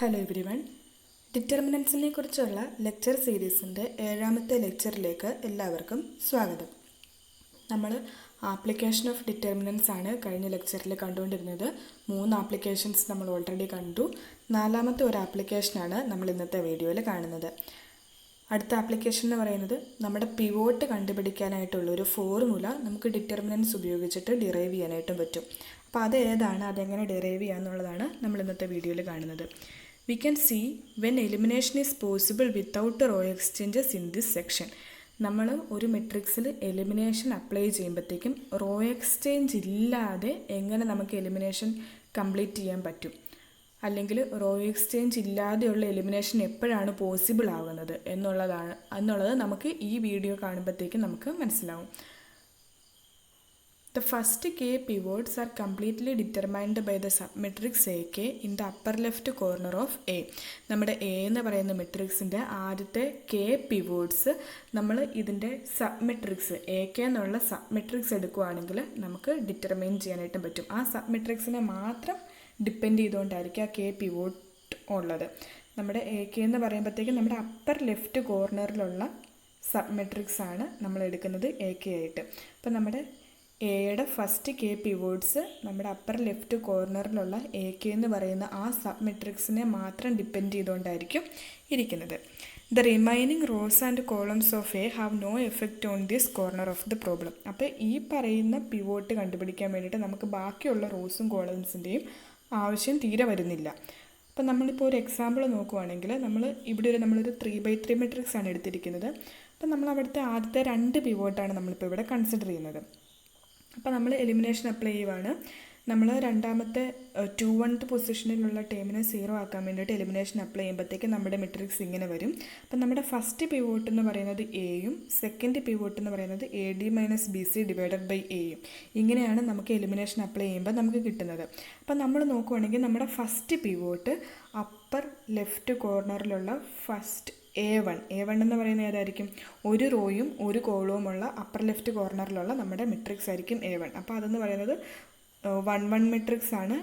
Hello everyone, ഡിറ്റർമിനൻസിനെ കുറിച്ചുള്ള lecture സീരീസിൻ്റെ 7ാമത്തെ ലെക്ചറിലേക്ക് എല്ലാവർക്കും സ്വാഗതം. നമ്മൾ ആപ്ലിക്കേഷൻ ഓഫ് ഡിറ്റർമിനൻസ് ആണ് കഴിഞ്ഞ ലെക്ചറിൽ കണ്ടുകൊണ്ടിരുന്നത്. 3 ആപ്ലിക്കേഷൻസ് നമ്മൾ ഓൾറെഡി കണ്ടു. 4ാമത്തെ ഒരു ആപ്ലിക്കേഷനാണ് നമ്മൾ ഇന്നത്തെ വീഡിയോയിൽ കാണുന്നത്. അടുത്ത ആപ്ലിക്കേഷൻ എന്ന് പറയുന്നത് നമ്മുടെ പിവോട്ട് കണ്ടുപിടിക്കാനായിട്ടുള്ള ഒരു ഫോർമുല നമുക്ക് ഡിറ്റർമിനൻസ് ഉപയോഗിച്ചിട്ട് ഡിറൈവ് ചെയ്യാനായിട്ടും പറ്റും. അപ്പോൾ അത് ഏതാണ്, അതെങ്ങനെ ഡിറൈവ് ചെയ്യാന്നുള്ളതാണ് നമ്മൾ ഇന്നത്തെ വീഡിയോയിൽ കാണുന്നത്. We can see when elimination is possible without row exchanges in this section. നമ്മൾ ഒരു മെട്രിക്സിൽ എലിമിനേഷൻ അപ്ലൈ ചെയ്യുമ്പോഴത്തേക്കും റോ എക്സ്ചേഞ്ച് ഇല്ലാതെ എങ്ങനെ നമുക്ക് എലിമിനേഷൻ കംപ്ലീറ്റ് ചെയ്യാൻ പറ്റും, അല്ലെങ്കിൽ റോ എക്സ്ചേഞ്ച് ഇല്ലാതെയുള്ള എലിമിനേഷൻ എപ്പോഴാണ് പോസിബിൾ ആകുന്നത് എന്നുള്ളത് നമുക്ക് ഈ വീഡിയോ കാണുമ്പോഴത്തേക്കും നമുക്ക് മനസ്സിലാവും. The first k pivots are completely determined by the submatrix AK in the upper left corner of A. നമ്മുടെ A എന്ന് പറയുന്ന മെട്രിക്സിൻ്റെ ആദ്യത്തെ k പിവോട്ട്സ് നമ്മൾ ഇതിൻ്റെ സബ്മെട്രിക്സ് AK എന്നുള്ള സബ്മെട്രിക്സ് എടുക്കുകയാണെങ്കിൽ നമുക്ക് ഡിറ്റർമൈൻ ചെയ്യാനായിട്ടും പറ്റും. ആ സബ്മെട്രിക്സിനെ മാത്രം ഡിപ്പെൻഡ് ചെയ്തുകൊണ്ടായിരിക്കും ആ k പിവോട്ട് ഉള്ളത്. നമ്മുടെ AK എന്ന് പറയുമ്പോഴത്തേക്കും നമ്മുടെ അപ്പർ ലെഫ്റ്റ് കോർണറിലുള്ള സബ്മെട്രിക്സ് ആണ് നമ്മൾ എടുക്കുന്നത് AK ആയിട്ട്. അപ്പം നമ്മുടെ എയുടെ ഫസ്റ്റ് k പിവോട്ട്സ് നമ്മുടെ അപ്പർ ലെഫ്റ്റ് കോർണറിലുള്ള AK എന്ന് പറയുന്ന ആ സബ്മെട്രിക്സിനെ മാത്രം ഡിപ്പെൻഡ് ചെയ്തുകൊണ്ടായിരിക്കും ഇരിക്കുന്നത്. The remaining rows and columns of A have no effect on this corner of the problem. അപ്പോൾ ഈ പറയുന്ന പിവോട്ട് കണ്ടുപിടിക്കാൻ വേണ്ടിയിട്ട് നമുക്ക് ബാക്കിയുള്ള റോസും കോളംസിൻ്റെയും ആവശ്യം തീരെ വരുന്നില്ല. അപ്പം നമ്മളിപ്പോൾ ഒരു എക്സാമ്പിൾ നോക്കുവാണെങ്കിൽ നമ്മളൊരു 3x3 മെട്രിക്സ് ആണ് എടുത്തിരിക്കുന്നത്. അപ്പം നമ്മൾ അവിടുത്തെ ആദ്യത്തെ 2 പിവോട്ടാണ് നമ്മളിപ്പോൾ ഇവിടെ കൺസിഡർ ചെയ്യുന്നത്. അപ്പോൾ നമ്മൾ എലിമിനേഷൻ അപ്ലൈ ചെയ്യുവാണ്. നമ്മൾ രണ്ടാമത്തെ 2-1 പൊസിഷനിലുള്ള ടേമിനെ 0 ആക്കാൻ വേണ്ടിയിട്ട് എലിമിനേഷൻ അപ്ലൈ ചെയ്യുമ്പോഴത്തേക്ക് നമ്മുടെ മെട്രിക്സ് ഇങ്ങനെ വരും. അപ്പം നമ്മുടെ ഫസ്റ്റ് പിവോട്ട് എന്ന് പറയുന്നത് എയും സെക്കൻഡ് പിവോട്ട് എന്ന് പറയുന്നത് AD - BC ഡിവൈഡഡ് ബൈ എയും. ഇങ്ങനെയാണ് നമുക്ക് എലിമിനേഷൻ അപ്ലൈ ചെയ്യുമ്പോൾ നമുക്ക് കിട്ടുന്നത്. അപ്പം നമ്മൾ നോക്കുവാണെങ്കിൽ നമ്മുടെ ഫസ്റ്റ് പിവോട്ട് അപ്പർ ലെഫ്റ്റ് കോർണറിലുള്ള ഫസ്റ്റ് A1 എന്ന് പറയുന്നത് ഏതായിരിക്കും? ഒരു റോയും ഒരു കോളവുമുള്ള അപ്പർ ലെഫ്റ്റ് കോർണറിലുള്ള നമ്മുടെ മെട്രിക്സ് ആയിരിക്കും A1. അപ്പോൾ അതെന്ന് പറയുന്നത് 1-1 മെട്രിക്സ് ആണ്.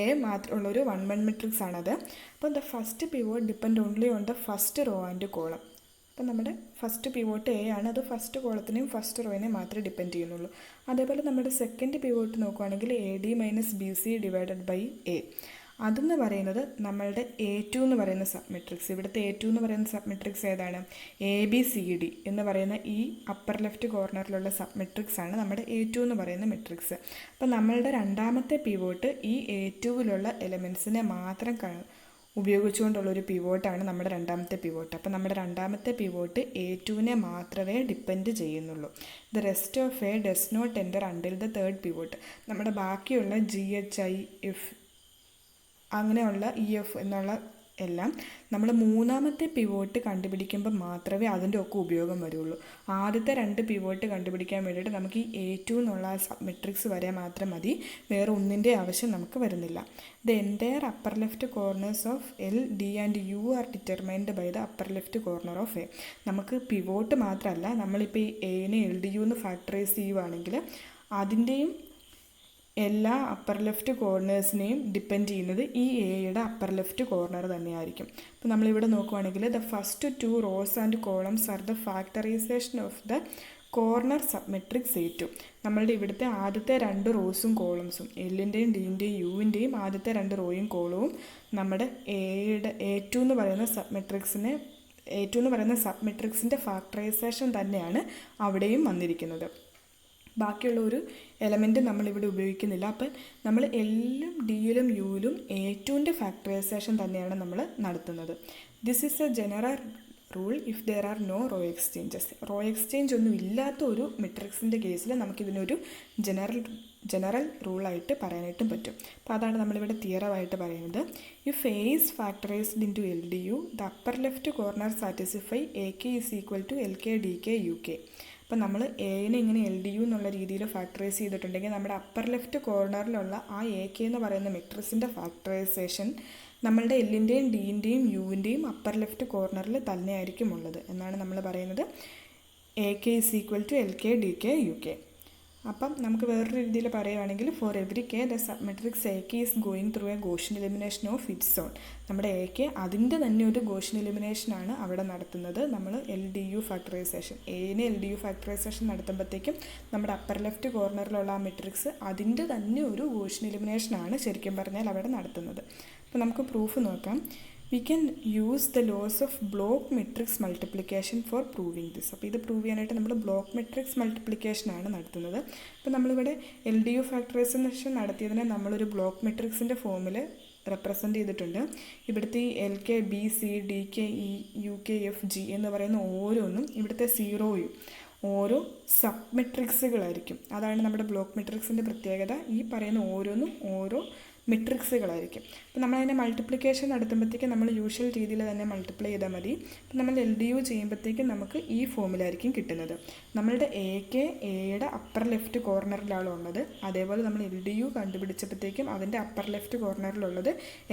A മാത്രമുള്ളൊരു 1-1 മെട്രിക്സ് ആണത്. അപ്പോൾ the first pivot depend only on the first row and column. അപ്പം നമ്മുടെ ഫസ്റ്റ് പിവോട്ട് A ആണ്. അത് ഫസ്റ്റ് കോളത്തിനെയും ഫസ്റ്റ് റോയിനെയും മാത്രമേ ഡിപ്പെൻഡ് ചെയ്യുന്നുള്ളൂ. അതേപോലെ നമ്മുടെ സെക്കൻഡ് പിവോട്ട് നോക്കുകയാണെങ്കിൽ AD - BC divided by A. അതെന്ന് പറയുന്നത് നമ്മളുടെ A2 എന്ന് പറയുന്ന സബ്മെട്രിക്സ്. ഇവിടുത്തെ A2 എന്ന് പറയുന്ന സബ്മെട്രിക്സ് ഏതാണ്? ABCD എന്ന് പറയുന്ന ഈ അപ്പർ ലെഫ്റ്റ് കോർണറിലുള്ള സബ്മെട്രിക്സ് ആണ് നമ്മുടെ A2 എന്ന് പറയുന്ന മെട്രിക്സ്. അപ്പം നമ്മളുടെ രണ്ടാമത്തെ പിവോട്ട് ഈ A2വിലുള്ള എലമെൻസിനെ മാത്രം ഉപയോഗിച്ചുകൊണ്ടുള്ളൊരു പിവോട്ടാണ് നമ്മുടെ രണ്ടാമത്തെ പിവോട്ട്. അപ്പം നമ്മുടെ രണ്ടാമത്തെ പിവോട്ട് A2വിനെ മാത്രമേ ഡിപ്പെൻഡ് ചെയ്യുന്നുള്ളൂ. The rest of A does not enter until the third pivot. നമ്മുടെ ബാക്കിയുള്ള GHI F അങ്ങനെയുള്ള EF എന്നുള്ള എല്ലാം നമ്മൾ മൂന്നാമത്തെ പിവോട്ട് കണ്ടുപിടിക്കുമ്പോൾ മാത്രമേ അതിൻ്റെ ഒക്കെ ഉപയോഗം വരുള്ളൂ. ആദ്യത്തെ 2 പിവോട്ട് കണ്ടുപിടിക്കാൻ വേണ്ടിയിട്ട് നമുക്ക് ഈ A2 എന്നുള്ള സബ്മെട്രിക്സ് വരെ മാത്രം മതി, വേറെ ഒന്നിൻ്റെ ആവശ്യം നമുക്ക് വരുന്നില്ല. The entire upper left corners of L, D and U are determined by the upper left corner of A. നമുക്ക് പിവോട്ട് മാത്രമല്ല, നമ്മളിപ്പോൾ ഈ Aനെ LDU എന്ന് ഫാക്ടറൈസ് ചെയ്യുവാണെങ്കിൽ അതിൻ്റെയും എല്ലാ അപ്പർ ലെഫ്റ്റ് കോർണേഴ്സിനെയും ഡിപ്പെൻഡ് ചെയ്യുന്നത് ഈ എയുടെ അപ്പർ ലെഫ്റ്റ് കോർണർ തന്നെയായിരിക്കും. അപ്പോൾ നമ്മളിവിടെ നോക്കുവാണെങ്കിൽ the first 2 rows and columns are the factorization of the corner submatrix A2. നമ്മളുടെ ഇവിടുത്തെ ആദ്യത്തെ 2 റോസും കോളംസും എല്ലിൻ്റെയും ഡിൻ്റെയും യുവിൻ്റെയും ആദ്യത്തെ 2 റോയും കോളവും നമ്മുടെ A2 എന്ന് പറയുന്ന സബ്മെട്രിക്സിൻ്റെ ഫാക്ടറൈസേഷൻ തന്നെയാണ് അവിടെയും വന്നിരിക്കുന്നത്. ബാക്കിയുള്ള ഒരു എലമെൻറ്റ് നമ്മളിവിടെ ഉപയോഗിക്കുന്നില്ല. അപ്പം നമ്മൾ എല്ലും ഡിയിലും യുയിലും A2ൻ്റെ ഫാക്ടറൈസേഷൻ തന്നെയാണ് നമ്മൾ നടത്തുന്നത്. This is a general rule if there are no row exchanges. Row exchange ഒന്നും ഇല്ലാത്ത ഒരു മെട്രിക്സിൻ്റെ കേസിൽ നമുക്കിതിനൊരു ജനറൽ റൂളായിട്ട് പറയാനായിട്ടും പറ്റും. അപ്പോൾ അതാണ് നമ്മളിവിടെ തിയറമായിട്ട് പറയുന്നത്. If A is factorized into LDU the upper left corner satisfy AK is equal to LK DK UK. അപ്പം നമ്മൾ എനെ ഇങ്ങനെ LDU എന്നുള്ള രീതിയിൽ ഫാക്ടറൈസ് ചെയ്തിട്ടുണ്ടെങ്കിൽ നമ്മുടെ അപ്പർ ലെഫ്റ്റ് കോർണറിലുള്ള ആ AK എന്ന് പറയുന്ന മെട്രിക്സിൻ്റെ ഫാക്ടറൈസേഷൻ നമ്മളുടെ എല്ലിൻ്റെയും ഡിൻ്റെയും യുവിൻ്റെയും അപ്പർ ലെഫ്റ്റ് കോർണറിൽ തന്നെയായിരിക്കും ഉള്ളത് എന്നാണ് നമ്മൾ പറയുന്നത്. AK is equal to LK DK UK. അപ്പം നമുക്ക് വേറൊരു രീതിയിൽ പറയുകയാണെങ്കിൽ for every K the sub matrix A K is going through a Gaussian elimination of its own. നമ്മുടെ എ കെ അതിൻ്റെ തന്നെ ഒരു ഗോഷ്യൻ എലിമിനേഷനാണ് അവിടെ നടത്തുന്നത്. നമ്മൾ LDU ഫാക്ടറൈസേഷൻ എനെ LDU ഫാക്ടറൈസേഷൻ നടത്തുമ്പോഴത്തേക്കും നമ്മുടെ അപ്പർ ലെഫ്റ്റ് കോർണറിലുള്ള ആ മെട്രിക്സ് അതിൻ്റെ തന്നെ ഒരു ഗോഷ്യൻ എലിമിനേഷനാണ് ശരിക്കും പറഞ്ഞാൽ അവിടെ നടത്തുന്നത്. അപ്പോൾ നമുക്ക് പ്രൂഫ് നോക്കാം. We can use the laws of block matrix multiplication for proving this. അപ്പോൾ ഇത് പ്രൂവ് ചെയ്യാനായിട്ട് നമ്മൾ ബ്ലോക്ക് മെട്രിക്സ് മൾട്ടിപ്ലിക്കേഷനാണ് നടത്തുന്നത്. അപ്പോൾ നമ്മളിവിടെ LDU ഫാക്ടറൈസേഷൻ നടത്തിയതിനെ നമ്മളൊരു ബ്ലോക്ക് മെട്രിക്സിൻ്റെ ഫോമിൽ റെപ്രസെൻ്റ് ചെയ്തിട്ടുണ്ട്. ഇവിടുത്തെ ഈ LK BC DK E UK F G എന്ന് പറയുന്ന ഓരോന്നും ഇവിടുത്തെ സീറോയും ഓരോ സബ് മെട്രിക്സുകളായിരിക്കും. അതാണ് നമ്മുടെ ബ്ലോക്ക് മെട്രിക്സിൻ്റെ പ്രത്യേകത. ഈ പറയുന്ന ഓരോന്നും ഓരോ മെട്രിക്സുകളായിരിക്കും. അപ്പോൾ നമ്മളതിനെ മൾട്ടിപ്ലിക്കേഷൻ നടത്തുമ്പോഴത്തേക്കും നമ്മൾ യൂഷ്വൽ രീതിയിൽ തന്നെ മൾട്ടിപ്ലൈ ചെയ്താൽ മതി. അപ്പോൾ നമ്മൾ LDU ചെയ്യുമ്പോഴത്തേക്കും നമുക്ക് ഈ ഫോമിലായിരിക്കും കിട്ടുന്നത്. നമ്മളുടെ എയുടെ അപ്പർ ലെഫ്റ്റ് കോർണറിലാണ് ഉള്ളത്. അതേപോലെ നമ്മൾ LDU കണ്ടുപിടിച്ചപ്പോഴത്തേക്കും അതിൻ്റെ അപ്പർ ലെഫ്റ്റ് കോർണറിലുള്ളത്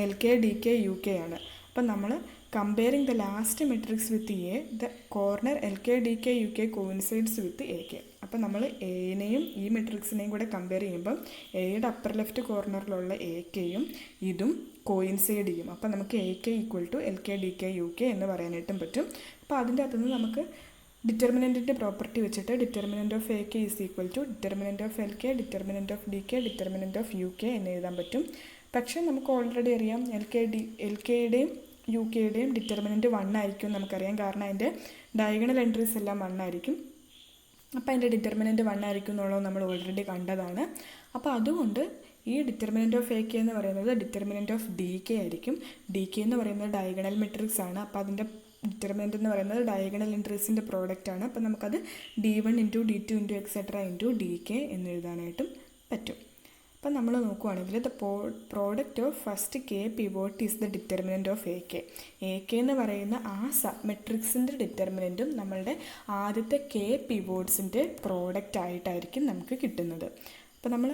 LK DK UK ആണ്. അപ്പം നമ്മൾ comparing the last matrix with the corner LK DK UK coincides with AK. അപ്പം നമ്മൾ എനെയും ഈ മെട്രിക്സിനെയും കൂടെ കമ്പയർ ചെയ്യുമ്പം എയുടെ അപ്പർ ലെഫ്റ്റ് കോർണറിലുള്ള AKയും ഇതും കോയിൻസൈഡ് ചെയ്യും. അപ്പം നമുക്ക് AK equal to LK DK UK എന്ന് പറയാനായിട്ടും പറ്റും. അപ്പോൾ അതിൻ്റെ അകത്തുനിന്ന് നമുക്ക് ഡിറ്റർമിനൻറ്റിൻ്റെ പ്രോപ്പർട്ടി വെച്ചിട്ട് determinant of AK is equal to determinant of LK determinant of DK determinant of UK എന്ന് എഴുതാൻ പറ്റും. പക്ഷേ നമുക്ക് ഓൾറെഡി അറിയാം LKയുടെയും UKയുടെയും ഡിറ്റർമിനൻറ്റ് 1 ആയിരിക്കും നമുക്കറിയാം. കാരണം അതിൻ്റെ ഡയഗണൽ എൻട്രീസ് എല്ലാം 1 ആയിരിക്കും. അപ്പോൾ അതിൻ്റെ ഡിറ്റർമിനൻറ്റ് 1 ആയിരിക്കും എന്നുള്ളത് നമ്മൾ ഓൾറെഡി കണ്ടതാണ്. അപ്പോൾ അതുകൊണ്ട് ഈ ഡിറ്റർമിനൻറ്റ് ഓഫ് AK എന്ന് പറയുന്നത് ഡിറ്റർമിനൻറ്റ് ഓഫ് DK ആയിരിക്കും. DK എന്ന് പറയുന്നത് ഡയഗണൽ മെട്രിക്സ് ആണ്. അപ്പോൾ അതിൻ്റെ ഡിറ്റർമിനൻറ്റ് എന്ന് പറയുന്നത് ഡയഗണൽ എൻട്രീസിൻ്റെ പ്രോഡക്റ്റ് ആണ്. അപ്പോൾ നമുക്കത് D1 × D2 × എക്സെട്ര × DK എന്ന് എഴുതാനായിട്ടും പറ്റും. അപ്പം നമ്മൾ നോക്കുവാണെങ്കിൽ the product of first K pivot is the determinant of AK. AK എന്ന് പറയുന്ന ആ സബ് മെട്രിക്സിൻ്റെ ഡിറ്റർമിനൻറ്റും നമ്മളുടെ ആദ്യത്തെ K പിവോട്ട്സിൻ്റെ പ്രോഡക്റ്റ് ആയിട്ടായിരിക്കും നമുക്ക് കിട്ടുന്നത്. അപ്പോൾ നമ്മൾ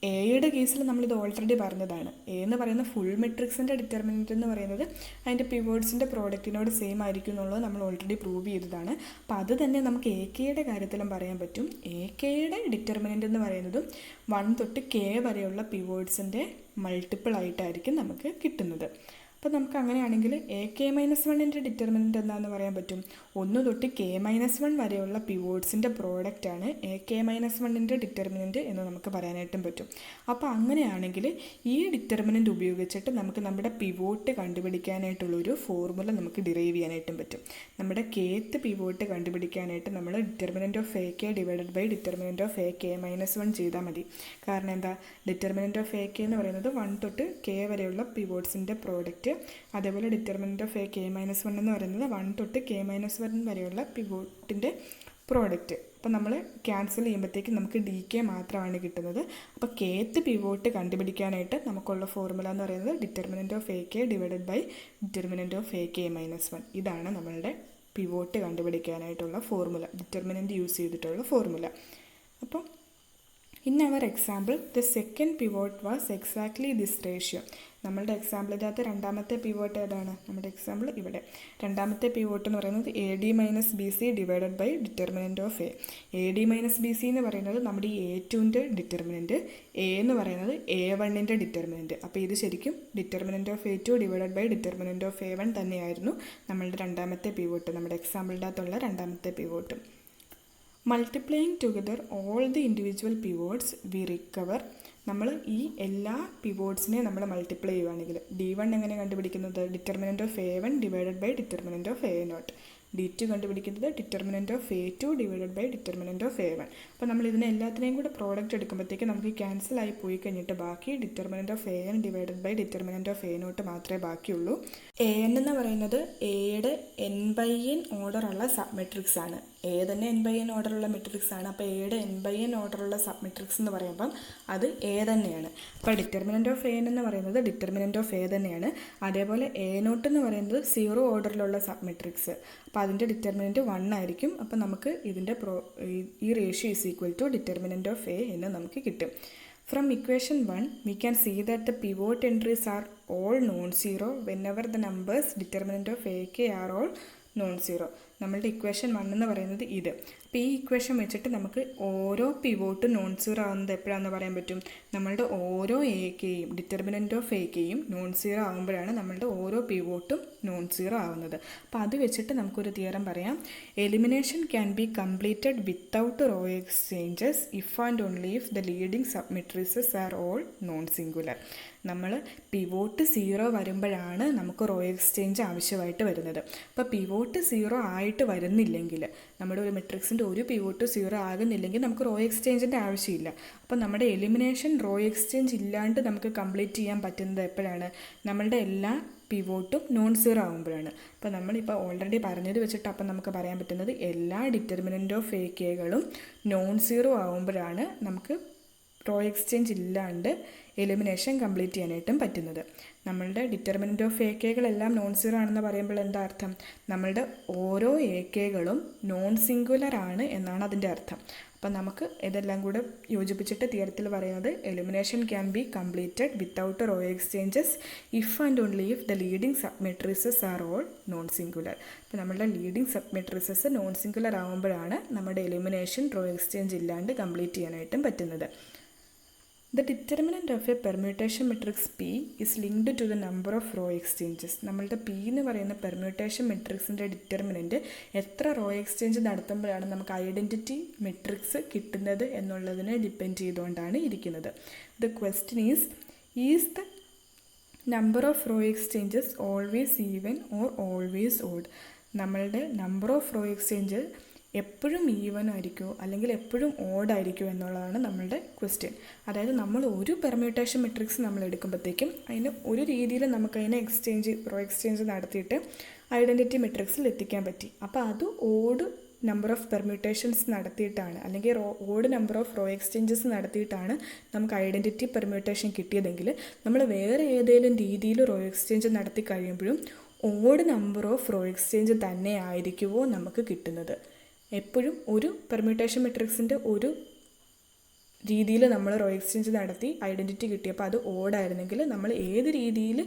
എയുടെ കേസിൽ നമ്മളിത് ഓൾറെഡി പറഞ്ഞതാണ്. എ എന്ന് പറയുന്ന ഫുൾ മെട്രിക്സിൻ്റെ ഡിറ്റർമിനൻറ്റ് എന്ന് പറയുന്നത് അതിൻ്റെ പിവോട്ട്സിൻ്റെ പ്രോഡക്റ്റിനോട് സെയിം ആയിരിക്കും എന്നുള്ളത് നമ്മൾ ഓൾറെഡി പ്രൂവ് ചെയ്തതാണ്. അപ്പോൾ അത് തന്നെ നമുക്ക് AKയുടെ കാര്യത്തിലും പറയാൻ പറ്റും. AKയുടെ ഡിറ്റർമിനൻറ്റ് എന്ന് പറയുന്നതും 1 തൊട്ട് K വരെയുള്ള പിവോട്ട്സിൻ്റെ മൾട്ടിപ്പിൾ ആയിട്ടായിരിക്കും നമുക്ക് കിട്ടുന്നത്. അപ്പോൾ നമുക്ക് അങ്ങനെയാണെങ്കിൽ AK-1ൻ്റെ ഡിറ്റർമിനൻറ്റ് എന്താണെന്ന് പറയാൻ പറ്റും. 1 തൊട്ട് K-1 വരെയുള്ള പിവോട്ട്സിൻ്റെ പ്രോഡക്റ്റാണ് AK-1ൻ്റെ ഡിറ്റർമിനൻറ്റ് എന്ന് നമുക്ക് പറയാനായിട്ടും പറ്റും. അപ്പോൾ അങ്ങനെയാണെങ്കിൽ ഈ ഡിറ്റർമിനൻറ്റ് ഉപയോഗിച്ചിട്ട് നമുക്ക് നമ്മുടെ പിവോട്ട് കണ്ടുപിടിക്കാനായിട്ടുള്ളൊരു ഫോർമുല നമുക്ക് ഡിറൈവ് ചെയ്യാനായിട്ടും പറ്റും. നമ്മുടെ Kth പിവോട്ട് കണ്ടുപിടിക്കാനായിട്ട് നമ്മൾ determinant of AK divided by determinant of AK-1 ചെയ്താൽ മതി. കാരണം എന്താ, ഡിറ്റർമിനൻറ്റ് ഓഫ് AK എന്ന് പറയുന്നത് 1 തൊട്ട് K വരെയുള്ള പിവോട്ട്സിൻ്റെ പ്രോഡക്റ്റ്. അതേപോലെ ഡിറ്റർമിനൻറ്റ് ഓഫ് AK-1 എന്ന് പറയുന്നത് 1 തൊട്ട് K-1 വരെയുള്ള പിവോട്ടിൻ്റെ പ്രോഡക്റ്റ്. അപ്പോൾ നമ്മൾ ക്യാൻസൽ ചെയ്യുമ്പോഴത്തേക്കും നമുക്ക് DK മാത്രമാണ് കിട്ടുന്നത്. അപ്പോൾ Kth പിവോട്ട് കണ്ടുപിടിക്കാനായിട്ട് നമുക്കുള്ള ഫോർമുല എന്ന് പറയുന്നത് determinant of AK divided by determinant of AK-1. ഇതാണ് നമ്മളുടെ പിവോട്ട് കണ്ടുപിടിക്കാനായിട്ടുള്ള ഫോർമുല, ഡിറ്റർമിനൻറ്റ് യൂസ് ചെയ്തിട്ടുള്ള ഫോർമുല. അപ്പോൾ in our example the second pivot was exactly this ratio. നമ്മളുടെ എക്സാമ്പിളിനകത്ത് രണ്ടാമത്തെ പിവോട്ട് ഏതാണ്? നമ്മുടെ എക്സാമ്പിൾ ഇവിടെ രണ്ടാമത്തെ പിവോട്ട് എന്ന് പറയുന്നത് AD - BC divided by determinant of A. AD - BC എന്ന് പറയുന്നത് നമ്മുടെ ഈ A2ൻ്റെ ഡിറ്റർമിനൻറ്റ്, A എന്ന് പറയുന്നത് A1ൻ്റെ ഡിറ്റർമിനൻറ്റ്. അപ്പോൾ ഇത് ശരിക്കും determinant of A2 divided by determinant of A1 തന്നെയായിരുന്നു നമ്മളുടെ രണ്ടാമത്തെ പിവോട്ട്, നമ്മുടെ എക്സാമ്പിളിൻ്റെ അകത്തുള്ള രണ്ടാമത്തെ pivot. Multiplying together all the individual pivots we recover. നമ്മൾ ഈ എല്ലാ പിവോട്ട്സിനെ നമ്മൾ മൾട്ടിപ്ലൈ ചെയ്യുകയാണെങ്കിൽ D1 എങ്ങനെ കണ്ടുപിടിക്കുന്നത്? Determinant of A1 divided by determinant of A0. D2 കണ്ടുപിടിക്കുന്നത് determinant of A2 divided by determinant of A1. അപ്പോൾ നമ്മൾ ഇതിനെ എല്ലാത്തിനെയും കൂടെ പ്രോഡക്റ്റ് എടുക്കുമ്പോഴത്തേക്ക് നമുക്ക് ക്യാൻസൽ ആയി പോയി കഴിഞ്ഞിട്ട് ബാക്കി determinant of AN divided by determinant of A0 മാത്രമേ ബാക്കിയുള്ളൂ. AN എന്ന് പറയുന്നത് Aയുടെ n/n ഓർഡറുള്ള സബ് മെട്രിക്സ് ആണ്. A തന്നെ n/n ഓർഡറുള്ള മെട്രിക്സ് ആണ്. അപ്പോൾ Aയുടെ n/n ഓർഡറുള്ള സബ് മെട്രിക്സ് എന്ന് പറയുമ്പം അത് A തന്നെയാണ്. അപ്പോൾ ഡിറ്റർമിനൻറ്റ് ഓഫ് AN എന്ന് പറയുന്നത് ഡിറ്റർമിനൻറ്റ് ഓഫ് A തന്നെയാണ്. അതേപോലെ A0 എന്ന് പറയുന്നത് 0 ഓർഡറിലുള്ള സബ് മെട്രിക്സ്. അപ്പോൾ അതിൻ്റെ ഡിറ്റർമിനൻറ്റ് 1 ആയിരിക്കും. അപ്പോൾ നമുക്ക് ഇതിൻ്റെ ഈ ratio is equal to determinant of A എന്ന് നമുക്ക് കിട്ടും. From equation 1, we can see that the pivot entries are all non-zero whenever the numbers determinant of AK are all non zero. നമ്മളുടെ ഇക്വേഷൻ 1 എന്ന് പറയുന്നത് ഇത്. അപ്പോൾ ഈ ഇക്വേഷൻ വെച്ചിട്ട് നമുക്ക് ഓരോ പിവോട്ടും നോൺ സീറോ ആവുന്നത് എപ്പോഴാണെന്ന് പറയാൻ പറ്റും? നമ്മളുടെ ഓരോ എക്കെയും ഡിറ്റർമിനൻറ്റ് ഓഫ് എക്കെയും നോൺ സീറോ ആകുമ്പോഴാണ് നമ്മളുടെ ഓരോ പിവോട്ടും നോൺ സീറോ ആവുന്നത്. അപ്പോൾ അത് വെച്ചിട്ട് നമുക്കൊരു തിയറം പറയാം. Elimination can be completed without row exchanges if and only if the leading sub matrices are all non singular. നമ്മൾ പിവോട്ട് സീറോ വരുമ്പോഴാണ് നമുക്ക് റോ എക്സ്ചേഞ്ച് ആവശ്യമായിട്ട് വരുന്നത്. അപ്പോൾ പിവോട്ട് സീറോ ആയിട്ട് വരുന്നില്ലെങ്കിൽ, നമ്മുടെ ഒരു മെട്രിക്സിൻ്റെ ഒരു പിവോട്ട് സീറോ ആകുന്നില്ലെങ്കിൽ നമുക്ക് റോ എക്സ്ചേഞ്ചിൻ്റെ ആവശ്യമില്ല. അപ്പോൾ നമ്മുടെ എലിമിനേഷൻ റോ എക്സ്ചേഞ്ച് ഇല്ലാണ്ട് നമുക്ക് കംപ്ലീറ്റ് ചെയ്യാൻ പറ്റുന്നത് എപ്പോഴാണ്? നമ്മളുടെ എല്ലാ പിവോട്ടും നോൺ സീറോ ആകുമ്പോഴാണ്. അപ്പോൾ നമ്മളിപ്പോൾ ഓൾറെഡി പറഞ്ഞത് വെച്ചിട്ട് അപ്പം നമുക്ക് പറയാൻ പറ്റുന്നത് എല്ലാ ഡിറ്റർമിനൻറ്റ് ഓഫ് എ കെകളും നോൺ സീറോ ആകുമ്പോഴാണ് നമുക്ക് റോ എക്സ്ചേഞ്ച് ഇല്ലാണ്ട് എലിമിനേഷൻ കംപ്ലീറ്റ് ചെയ്യാനായിട്ടും പറ്റുന്നത്. നമ്മളുടെ ഡിറ്റർമിനൻറ്റ് ഓഫ് എ കെകളെല്ലാം നോൺ സീറോ ആണെന്ന് പറയുമ്പോൾ എന്താ അർത്ഥം? നമ്മളുടെ ഓരോ എ കെകളും നോൺ സിംഗുലർ ആണ് എന്നാണ് അതിൻ്റെ അർത്ഥം. അപ്പം നമുക്ക് ഇതെല്ലാം കൂടെ യോജിപ്പിച്ചിട്ട് തിയറത്തിൽ പറയുന്നത് elimination can be completed without row exchanges if and only if the leading sub matrices are all non singular. അപ്പോൾ നമ്മളുടെ leading sub matrices non singular ആകുമ്പോഴാണ് നമ്മുടെ എലിമിനേഷൻ റോ എക്സ്ചേഞ്ച് ഇല്ലാണ്ട് കംപ്ലീറ്റ് ചെയ്യാനായിട്ടും പറ്റുന്നത്. The determinant of a permutation matrix P is linked to the number of row exchanges. നമ്മളുടെ P എന്ന് പറയുന്ന പെർമ്യൂട്ടേഷൻ മെട്രിക്സിൻ്റെ ഡിറ്റർമിനൻറ്റ് എത്ര റോ എക്സ്ചേഞ്ച് നടത്തുമ്പോഴാണ് നമുക്ക് ഐഡൻറ്റിറ്റി മെട്രിക്സ് കിട്ടുന്നത് എന്നുള്ളതിനെ ഡിപ്പെൻഡ് ചെയ്തുകൊണ്ടാണ് ഇരിക്കുന്നത്. The question is the number of row exchanges always even or always odd? നമ്മളുടെ നമ്പർ ഓഫ് റോ എക്സ്ചേഞ്ച് എപ്പോഴും ഈവൻ ആയിരിക്കുമോ അല്ലെങ്കിൽ എപ്പോഴും ഓഡായിരിക്കുമോ എന്നുള്ളതാണ് നമ്മളുടെ ക്വസ്റ്റ്യൻ. അതായത് നമ്മൾ ഒരു പെർമ്യൂട്ടേഷൻ മെട്രിക്സ് നമ്മൾ എടുക്കുമ്പോഴത്തേക്കും അതിന് ഒരു രീതിയിൽ നമുക്കതിനെ റോ എക്സ്ചേഞ്ച് നടത്തിയിട്ട് ഐഡൻറ്റിറ്റി മെട്രിക്സിൽ എത്തിക്കാൻ പറ്റി. അപ്പോൾ അത് ഓഡ് നമ്പർ ഓഫ് പെർമ്യൂട്ടേഷൻസ് നടത്തിയിട്ടാണ് അല്ലെങ്കിൽ odd number of row exchanges നടത്തിയിട്ടാണ് നമുക്ക് ഐഡൻറ്റിറ്റി പെർമ്യൂട്ടേഷൻ കിട്ടിയതെങ്കിൽ നമ്മൾ വേറെ ഏതെങ്കിലും രീതിയിൽ റോ എക്സ്ചേഞ്ച് നടത്തി കഴിയുമ്പോഴും odd number of row exchange തന്നെ ആയിരിക്കുമോ നമുക്ക് കിട്ടുന്നത്. എപ്പോഴും ഒരു പെർമ്യൂട്ടേഷൻ മെട്രിക്സിൻ്റെ ഒരു രീതിയിൽ നമ്മൾ റോ എക്സ്ചേഞ്ച് നടത്തി ഐഡൻറ്റിറ്റി കിട്ടിയപ്പോൾ അത് ഓഡായിരുന്നെങ്കിൽ നമ്മൾ ഏത് രീതിയിൽ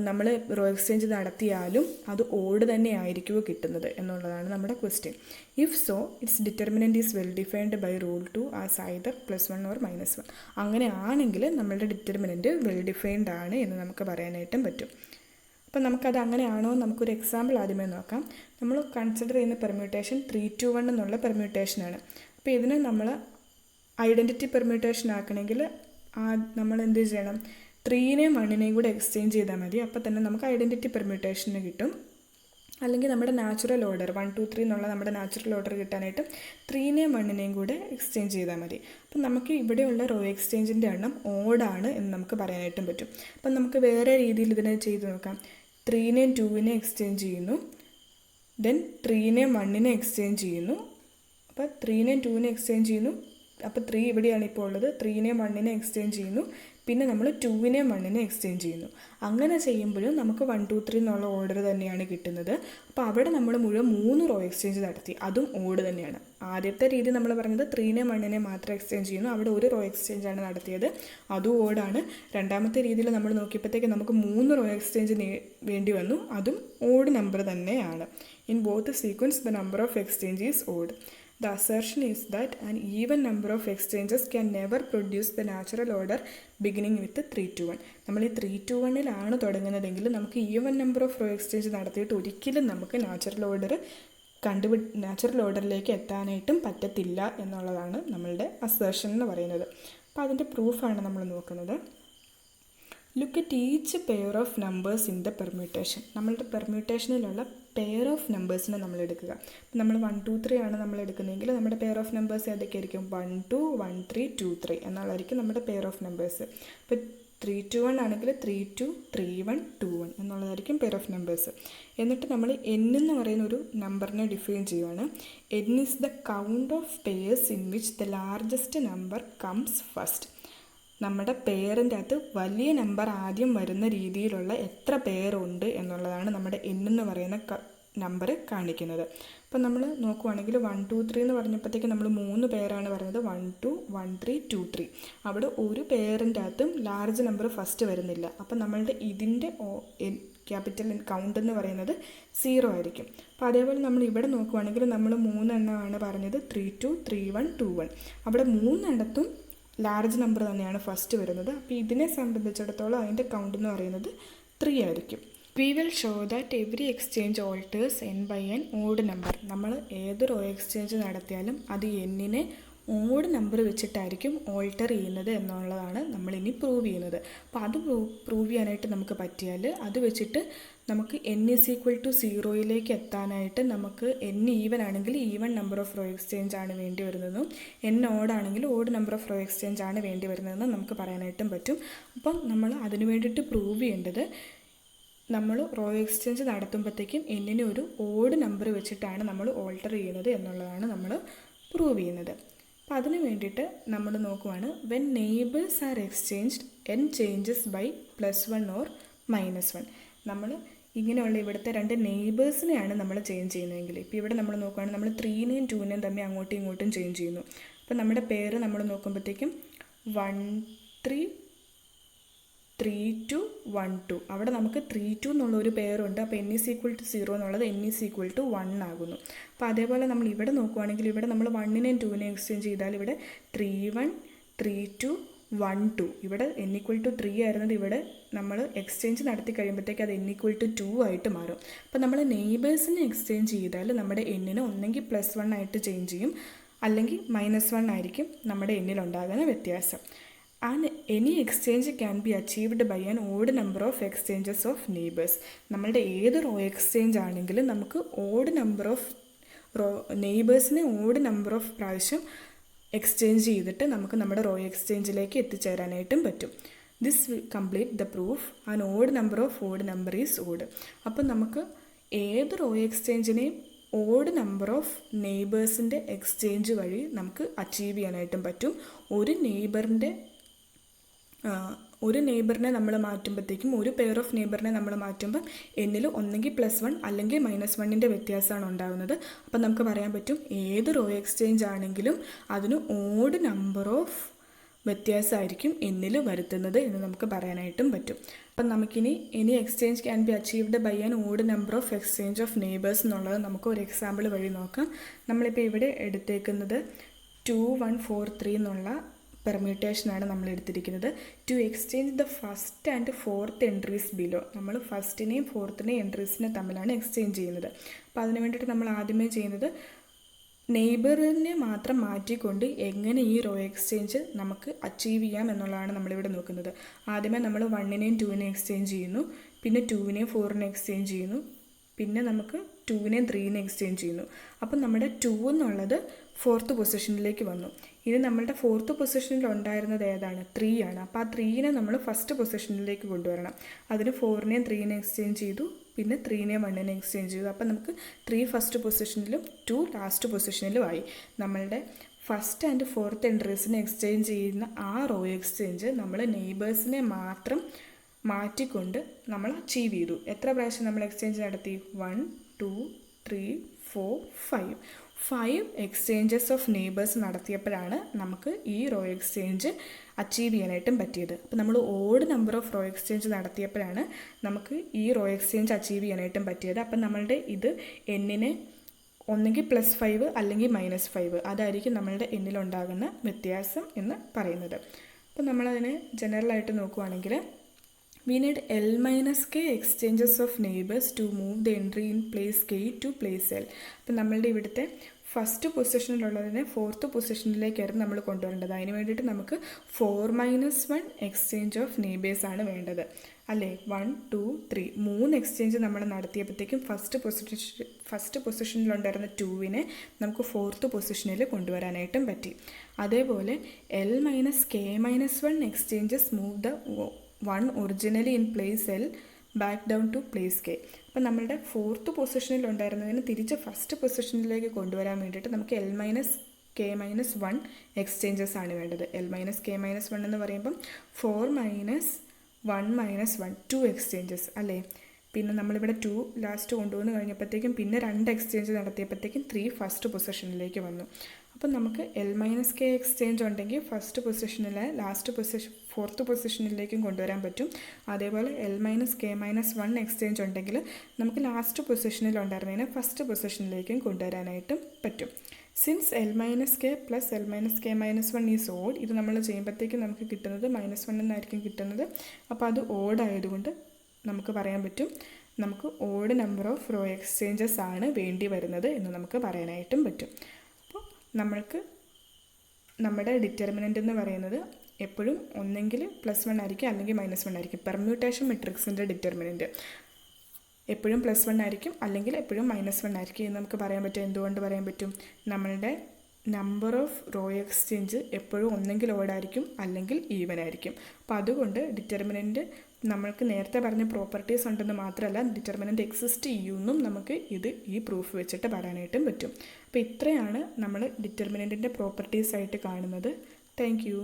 നമ്മൾ റോ എക്സ്ചേഞ്ച് നടത്തിയാലും അത് ഓഡ് തന്നെ ആയിരിക്കുമോ കിട്ടുന്നത് എന്നുള്ളതാണ് നമ്മുടെ question. If so its determinant is well defined by rule 2 as either +1 or -1. അങ്ങനെ ആണെങ്കിൽ നമ്മളുടെ ഡിറ്റർമിനൻറ്റ് വെൽ ഡിഫൈൻഡ് ആണ് എന്ന് നമുക്ക് പറയാനായിട്ടും പറ്റും. അപ്പം നമുക്കത് അങ്ങനെയാണോ നമുക്കൊരു എക്സാമ്പിൾ ആദ്യമേ നോക്കാം. നമ്മൾ കൺസിഡർ ചെയ്യുന്ന പെർമ്യൂട്ടേഷൻ 3-2-1 എന്നുള്ള പെർമ്യൂട്ടേഷനാണ്. അപ്പോൾ ഇതിനെ നമ്മൾ ഐഡൻറ്റിറ്റി പെർമ്യൂട്ടേഷൻ ആക്കണമെങ്കിൽ നമ്മൾ എന്ത് ചെയ്യണം? 3നെയും 1നെയും കൂടെ എക്സ്ചേഞ്ച് ചെയ്താൽ മതി. അപ്പോൾ തന്നെ നമുക്ക് ഐഡൻറ്റിറ്റി പെർമ്യൂട്ടേഷന് കിട്ടും. അല്ലെങ്കിൽ നമ്മുടെ നാച്ചുറൽ ഓർഡർ 1, 2, 3 എന്നുള്ള നമ്മുടെ നാച്ചുറൽ ഓർഡർ കിട്ടാനായിട്ട് 3നെയും 1നെയും കൂടെ എക്സ്ചേഞ്ച് ചെയ്താൽ മതി. അപ്പം നമുക്ക് ഇവിടെയുള്ള റോ എക്സ്ചേഞ്ചിൻ്റെ എണ്ണം ഓഡാണ് എന്ന് നമുക്ക് പറയാനായിട്ടും പറ്റും. അപ്പം നമുക്ക് വേറെ രീതിയിൽ ഇതിനെ ചെയ്ത് നോക്കാം. 3നെയും 2നെയും എക്സ്ചേഞ്ച് ചെയ്യുന്നു, ദെൻ 3നെയും 1നെ എക്സ്ചേഞ്ച് ചെയ്യുന്നു. അപ്പോൾ 3നെയും 2നെ എക്സ്ചേഞ്ച് ചെയ്യുന്നു. അപ്പോൾ 3 ഇവിടെയാണ് ഇപ്പോൾ ഉള്ളത്. 3നെയും 1നെ എക്സ്ചേഞ്ച് ചെയ്യുന്നു, പിന്നെ നമ്മൾ 2നെയും 1നെ എക്സ്ചേഞ്ച് ചെയ്യുന്നു. അങ്ങനെ ചെയ്യുമ്പോഴും നമുക്ക് 1, 2, 3 എന്നുള്ള ഓർഡർ തന്നെയാണ് കിട്ടുന്നത്. അപ്പോൾ അവിടെ നമ്മൾ മുഴുവൻ 3 റോ എക്സ്ചേഞ്ച് നടത്തി, അതും ഓഡ് തന്നെയാണ്. ആദ്യത്തെ രീതി നമ്മൾ പറഞ്ഞത് 3നെയും 1നെ മാത്രം എക്സ്ചേഞ്ച് ചെയ്യുന്നു, അവിടെ ഒരു റോ എക്സ്ചേഞ്ചാണ് നടത്തിയത്, അതും ഓഡാണ്. രണ്ടാമത്തെ രീതിയിൽ നമ്മൾ നോക്കിയപ്പോഴത്തേക്ക് നമുക്ക് 3 റോ എക്സ്ചേഞ്ച് വേണ്ടി വന്നു, അതും ഓഡ് നമ്പർ തന്നെയാണ്. In both sequence the number of exchange is odd. The assertion is that an even number of exchanges can never produce the natural order beginning with 3-1. നമ്മൾ ഈ 3-1 തുടങ്ങുന്നതെങ്കിൽ നമുക്ക് even number of row exchange നടത്തിയിട്ട് ഒരിക്കലും നമുക്ക് natural ഓർഡറിലേക്ക് എത്താനായിട്ടും പറ്റത്തില്ല എന്നുള്ളതാണ് നമ്മളുടെ അസേർഷൻ എന്ന് പറയുന്നത്. അപ്പോൾ അതിൻ്റെ പ്രൂഫാണ് നമ്മൾ നോക്കുന്നത്. Look at each pair of numbers in the permutation. നമ്മളുടെ പെർമ്യൂട്ടേഷനിലുള്ള പെയർ ഓഫ് നമ്പേഴ്സിനെ നമ്മൾ എടുക്കുക. അപ്പോൾ നമ്മൾ 1, 2, 3 ആണ് നമ്മൾ എടുക്കുന്നതെങ്കിൽ നമ്മുടെ പെയർ ഓഫ് നമ്പേഴ്സ് ഏതൊക്കെയായിരിക്കും? 1, 2, 1, 3, 2, 3 എന്നുള്ളതായിരിക്കും നമ്മുടെ പെയർ ഓഫ് നമ്പേഴ്സ്. ഇപ്പോൾ 3-2-1 ആണെങ്കിൽ 3-2, 3-1, 2-1 എന്നുള്ളതായിരിക്കും പെയർ ഓഫ് നമ്പേഴ്സ്. എന്നിട്ട് നമ്മൾ n എന്ന് പറയുന്ന ഒരു നമ്പറിനെ ഡിഫൈൻ ചെയ്യുകയാണ്. n is the count of pairs in which the largest number comes first. നമ്മുടെ പെയറിൻ്റെ അകത്ത് വലിയ നമ്പർ ആദ്യം വരുന്ന രീതിയിലുള്ള എത്ര പെയറുണ്ട് എന്നുള്ളതാണ് നമ്മുടെ n എന്ന് പറയുന്ന നമ്പർ കാണിക്കുന്നത്. അപ്പോൾ നമ്മൾ നോക്കുവാണെങ്കിൽ 1, 2, 3 എന്ന് പറഞ്ഞപ്പോഴത്തേക്ക് നമ്മൾ 3 പെയറാണ് പറയുന്നത്. 1, 2, 1, 3, 2, 3. അവിടെ ഒരു പെയറിൻ്റെ അകത്തും ലാർജ് നമ്പർ ഫസ്റ്റ് വരുന്നില്ല. അപ്പോൾ നമ്മളുടെ ഇതിൻ്റെ ക്യാപിറ്റൽ കൗണ്ട് എന്ന് പറയുന്നത് 0 ആയിരിക്കും. അപ്പോൾ അതേപോലെ നമ്മൾ ഇവിടെ നോക്കുവാണെങ്കിൽ നമ്മൾ 3 എണ്ണമാണ് പറഞ്ഞത്, 3 2 3 1 2 1. അവിടെ 3 എണ്ണത്തും ലാർജ് നമ്പർ തന്നെയാണ് ഫസ്റ്റ് വരുന്നത്. അപ്പോൾ ഇതിനെ സംബന്ധിച്ചിടത്തോളം അതിൻ്റെ കൗണ്ട് എന്ന് പറയുന്നത് 3 ആയിരിക്കും. We will show that every exchange alters n by n odd number. നമ്മൾ ഏത് റോ എക്സ്ചേഞ്ച് നടത്തിയാലും അത് എന്നിനെ ഓഡ് നമ്പർ വെച്ചിട്ടായിരിക്കും ഓൾട്ടർ ചെയ്യുന്നത് എന്നുള്ളതാണ് നമ്മളിനി പ്രൂവ് ചെയ്യുന്നത്. അപ്പോൾ അത് പ്രൂവ് ചെയ്യാനായിട്ട് നമുക്ക് പറ്റിയാൽ അത് വെച്ചിട്ട് നമുക്ക് n = 0 എത്താനായിട്ട് നമുക്ക് n ഈവൻ ആണെങ്കിൽ even number of row exchange ആണ് വേണ്ടി വരുന്നതെന്നും n ഓഡ് ആണെങ്കിൽ odd number of row exchange ആണ് വേണ്ടി വരുന്നതെന്നും നമുക്ക് പറയാനായിട്ടും പറ്റും. അപ്പം നമ്മൾ അതിന് വേണ്ടിയിട്ട് പ്രൂവ് ചെയ്യേണ്ടത് നമ്മൾ റോ എക്സ്ചേഞ്ച് നടത്തുമ്പോഴത്തേക്കും എന്നിനെ ഒരു ഓഡ് നമ്പർ വെച്ചിട്ടാണ് നമ്മൾ ഓൾട്ടർ ചെയ്യുന്നത് എന്നുള്ളതാണ് നമ്മൾ പ്രൂവ് ചെയ്യുന്നത്. അപ്പോൾ അതിന് വേണ്ടിയിട്ട് നമ്മൾ നോക്കുവാണ്, when neighbours are exchanged n changes by +1 or -1. നമ്മൾ ഇങ്ങനെയുള്ള ഇവിടുത്തെ 2 നെയ്ബേഴ്സിനെയാണ് നമ്മൾ ചേഞ്ച് ചെയ്യുന്നതെങ്കിൽ, ഇപ്പോൾ ഇവിടെ നമ്മൾ നോക്കുകയാണെങ്കിൽ നമ്മൾ 3നെയും 2നെയും തമ്മിൽ അങ്ങോട്ടും ഇങ്ങോട്ടും ചേഞ്ച് ചെയ്യുന്നു. അപ്പോൾ നമ്മുടെ പേര് നമ്മൾ നോക്കുമ്പോഴത്തേക്കും 1 3 3 2 1 2. അവിടെ നമുക്ക് 3 2 എന്നുള്ളൊരു പേരുണ്ട്. അപ്പോൾ n = 0 എന്നുള്ളത് n = 1 ആകുന്നു. അപ്പോൾ അതേപോലെ നമ്മൾ ഇവിടെ നോക്കുവാണെങ്കിൽ ഇവിടെ നമ്മൾ 1നെയും 2നെയും എക്സ്ചേഞ്ച് ചെയ്താൽ ഇവിടെ 3 1 3 2 1 2. ഇവിടെ n = 3 ആയിരുന്നത് ഇവിടെ നമ്മൾ എക്സ്ചേഞ്ച് നടത്തി കഴിയുമ്പോഴത്തേക്ക് അത് n = 2 ആയിട്ട് മാറും. അപ്പോൾ നമ്മൾ നെയ്ബേഴ്സിനെ എക്സ്ചേഞ്ച് ചെയ്താൽ നമ്മുടെ എന്നിനെ ഒന്നെങ്കിൽ +1 ആയിട്ട് ചേഞ്ച് ചെയ്യും, അല്ലെങ്കിൽ -1 ആയിരിക്കും നമ്മുടെ എന്നിലുണ്ടാകുന്ന വ്യത്യാസം. And any exchange can be achieved by an odd number of exchanges of neighbours. നമ്മളുടെ ഏത് റോ എക്സ്ചേഞ്ച് ആണെങ്കിലും നമുക്ക് ഓഡ് നമ്പർ ഓഫ് നെയ്ബേഴ്സിനെ ഓഡ് നമ്പർ ഓഫ് പ്രാവശ്യം എക്സ്ചേഞ്ച് ചെയ്തിട്ട് നമുക്ക് നമ്മുടെ റോ എക്സ്ചേഞ്ചിലേക്ക് എത്തിച്ചേരാനായിട്ടും പറ്റും. This will complete the proof an odd number of odd number is odd. അപ്പം നമുക്ക് ഏത് റോ എക്സ്ചേഞ്ചിനെയും ഓഡ് നമ്പർ ഓഫ് നെയ്ബേഴ്സിൻ്റെ എക്സ്ചേഞ്ച് വഴി നമുക്ക് അച്ചീവ് ചെയ്യാനായിട്ടും പറ്റും. ഒരു നെയ്ബറിനെ നമ്മൾ മാറ്റുമ്പോഴത്തേക്കും, ഒരു പെയർ ഓഫ് നെയ്ബറിനെ നമ്മൾ മാറ്റുമ്പോൾ എന്നിൽ ഒന്നെങ്കിൽ +1 അല്ലെങ്കിൽ -1ൻ്റെ വ്യത്യാസമാണ് ഉണ്ടാകുന്നത്. അപ്പം നമുക്ക് പറയാൻ പറ്റും ഏത് റോ എക്സ്ചേഞ്ച് ആണെങ്കിലും അതിന് ഓഡ് നമ്പർ ഓഫ് വ്യത്യാസമായിരിക്കും എന്നിൽ വരുത്തുന്നത് എന്ന് നമുക്ക് പറയാനായിട്ടും പറ്റും. അപ്പം നമുക്കിനി exchange can be achieved by an odd number of exchange of neighbours എന്നുള്ളത് നമുക്ക് ഒരു എക്സാമ്പിൾ വഴി നോക്കാം. നമ്മളിപ്പോൾ ഇവിടെ എടുത്തേക്കുന്നത് 2 1 4 3 എന്നുള്ള പെർമ്യൂട്ടേഷനാണ് നമ്മൾ എടുത്തിരിക്കുന്നത്. To exchange the first and fourth entries below. നമ്മൾ ഫസ്റ്റിനെയും ഫോർത്തിനെയും എൻട്രീസിനെ തമ്മിലാണ് എക്സ്ചേഞ്ച് ചെയ്യുന്നത്. അപ്പോൾ അതിന് വേണ്ടിയിട്ട് നമ്മൾ ആദ്യമേ ചെയ്യുന്നത് നെയ്ബറിനെ മാത്രം മാറ്റിക്കൊണ്ട് എങ്ങനെ ഈ റോ എക്സ്ചേഞ്ച് നമുക്ക് അച്ചീവ് ചെയ്യാം എന്നുള്ളതാണ് നമ്മളിവിടെ നോക്കുന്നത്. ആദ്യമേ നമ്മൾ 1നെയും 2നെയും എക്സ്ചേഞ്ച് ചെയ്യുന്നു, പിന്നെ 2നെയും 4നെയും എക്സ്ചേഞ്ച് ചെയ്യുന്നു, പിന്നെ നമുക്ക് 2നെയും 3നെയും എക്സ്ചേഞ്ച് ചെയ്യുന്നു. അപ്പം നമ്മുടെ 2 എന്നുള്ളത് 4th പൊസിഷനിലേക്ക് വന്നു. ഇത് നമ്മളുടെ 4th പൊസിഷനിൽ ഉണ്ടായിരുന്നത് ഏതാണ്? 3 ആണ്. അപ്പോൾ ആ 3നെ നമ്മൾ ഫസ്റ്റ് പൊസിഷനിലേക്ക് കൊണ്ടുവരണം. അതിന് 4നെയും 3നെയും എക്സ്ചേഞ്ച് ചെയ്തു, പിന്നെ 3നെയും 1നെയും എക്സ്ചേഞ്ച് ചെയ്തു. അപ്പം നമുക്ക് 3 ഫസ്റ്റ് പൊസിഷനിലും 2 ലാസ്റ്റ് പൊസിഷനിലും ആയി. നമ്മളുടെ ഫസ്റ്റ് ആൻഡ് ഫോർത്ത് എൻട്രീസിനെ എക്സ്ചേഞ്ച് ചെയ്യുന്ന ആ റോ എക്സ്ചേഞ്ച് നമ്മൾ നെയ്ബേഴ്സിനെ മാത്രം മാറ്റിക്കൊണ്ട് നമ്മൾ അച്ചീവ് ചെയ്തു. എത്ര പ്രാവശ്യം നമ്മൾ എക്സ്ചേഞ്ച് നടത്തി? 1 2 3 4 5 എക്സ്ചേഞ്ചസ് ഓഫ് നെയ്ബേഴ്സ് നടത്തിയപ്പോഴാണ് നമുക്ക് ഈ റോ എക്സ്ചേഞ്ച് അച്ചീവ് ചെയ്യാനായിട്ടും പറ്റിയത്. അപ്പോൾ നമ്മൾ odd number of row exchange നടത്തിയപ്പോഴാണ് നമുക്ക് ഈ റോ എക്സ്ചേഞ്ച് അച്ചീവ് ചെയ്യാനായിട്ടും പറ്റിയത്. അപ്പം നമ്മളുടെ ഇത് എന്നിനെ ഒന്നുകിൽ +5 അല്ലെങ്കിൽ -5 അതായിരിക്കും നമ്മളുടെ എന്നിലുണ്ടാകുന്ന വ്യത്യാസം എന്ന് പറയുന്നത്. അപ്പോൾ നമ്മളതിനെ ജനറലായിട്ട് നോക്കുവാണെങ്കിൽ we need L-K exchanges of neighbors to move the entry in place K to place L. അപ്പം നമ്മളുടെ ഇവിടുത്തെ ഫസ്റ്റ് പൊസിഷനിലുള്ളതിനെ 4th പൊസിഷനിലേക്കായിരുന്നു നമ്മൾ കൊണ്ടുവരേണ്ടത്. അതിന് വേണ്ടിയിട്ട് നമുക്ക് 4 - 1 എക്സ്ചേഞ്ച് ഓഫ് നെയ്ബേഴ്സ് ആണ് വേണ്ടത്, അല്ലേ? 1 2 3 3 എക്സ്ചേഞ്ച് നമ്മൾ നടത്തിയപ്പോഴത്തേക്കും ഫസ്റ്റ് പൊസിഷനിലുണ്ടായിരുന്ന 2നെ നമുക്ക് 4th പൊസിഷനിൽ കൊണ്ടുവരാനായിട്ടും പറ്റി. അതേപോലെ L-K - 1 exchanges move the 1 originally in place L back down to place K. അപ്പം നമ്മളുടെ 4th പൊസിഷനിൽ ഉണ്ടായിരുന്നതിന് തിരിച്ച് ഫസ്റ്റ് പൊസിഷനിലേക്ക് കൊണ്ടുവരാൻ വേണ്ടിയിട്ട് നമുക്ക് L-K - 1 എക്സ്ചേഞ്ചസ് ആണ് വേണ്ടത്. L-K - 1 എന്ന് പറയുമ്പം 4 - 1 - 1 2 എക്സ്ചേഞ്ചസ്, അല്ലേ? പിന്നെ നമ്മളിവിടെ 2 ലാസ്റ്റ് കൊണ്ടുവന്ന് കഴിഞ്ഞപ്പോഴത്തേക്കും പിന്നെ 2 എക്സ്ചേഞ്ച് നടത്തിയപ്പോഴത്തേക്കും 3 ഫസ്റ്റ് പൊസിഷനിലേക്ക് വന്നു. അപ്പം നമുക്ക് L മൈനസ് കെ എക്സ്ചേഞ്ച് ഉണ്ടെങ്കിൽ ഫസ്റ്റ് പൊസിഷനിലെ ഫോർത്ത് പൊസിഷനിലേക്കും കൊണ്ടുവരാൻ പറ്റും. അതേപോലെ L minus K minus 1 exchange ഉണ്ടെങ്കിൽ നമുക്ക് ലാസ്റ്റ് പൊസിഷനിൽ ഉണ്ടായിരുന്നതിനെ ഫസ്റ്റ് പൊസിഷനിലേക്കും കൊണ്ടുവരാനായിട്ടും പറ്റും. Since L minus K plus L minus K minus 1 is odd, ഇത് നമ്മൾ ചെയ്യുമ്പോഴത്തേക്കും നമുക്ക് കിട്ടുന്നത് -1 എന്നായിരിക്കും കിട്ടുന്നത്. അപ്പോൾ അത് ഓഡ് ആയതുകൊണ്ട് നമുക്ക് പറയാൻ പറ്റും നമുക്ക് odd number of row exchanges ആണ് വേണ്ടി വരുന്നത് എന്ന് നമുക്ക് പറയാനായിട്ടും പറ്റും. അപ്പോൾ നമ്മൾക്ക് നമ്മുടെ ഡിറ്റർമിനൻ്റ് എന്ന് പറയുന്നത് എപ്പോഴും ഒന്നെങ്കിൽ +1 ആയിരിക്കും അല്ലെങ്കിൽ -1 ആയിരിക്കും. പെർമ്യൂട്ടേഷൻ മെട്രിക്സിൻ്റെ ഡിറ്റർമിനൻ്റ് എപ്പോഴും +1 ആയിരിക്കും അല്ലെങ്കിൽ എപ്പോഴും -1 ആയിരിക്കും എന്ന് നമുക്ക് പറയാൻ പറ്റും. എന്തുകൊണ്ട് പറയാൻ പറ്റും? നമ്മളുടെ നമ്പർ ഓഫ് റോ എക്സ്ചേഞ്ച് എപ്പോഴും ഒന്നെങ്കിൽ ഓഡായിരിക്കും അല്ലെങ്കിൽ ഈവൻ ആയിരിക്കും. അപ്പോൾ അതുകൊണ്ട് ഡിറ്റർമിനൻ്റ് നമ്മൾക്ക് നേരത്തെ പറഞ്ഞ പ്രോപ്പർട്ടീസ് ഉണ്ടെന്ന് മാത്രമല്ല ഡിറ്റർമിനൻ്റ് എക്സിസ്റ്റ് ചെയ്യുമെന്നും നമുക്ക് ഈ പ്രൂഫ് വെച്ചിട്ട് പറയാനായിട്ടും പറ്റും. അപ്പോൾ ഇത്രയാണ് നമ്മൾ ഡിറ്റർമിനൻറ്റിൻ്റെ പ്രോപ്പർട്ടീസ് ആയിട്ട് കാണുന്നത്. Thank you.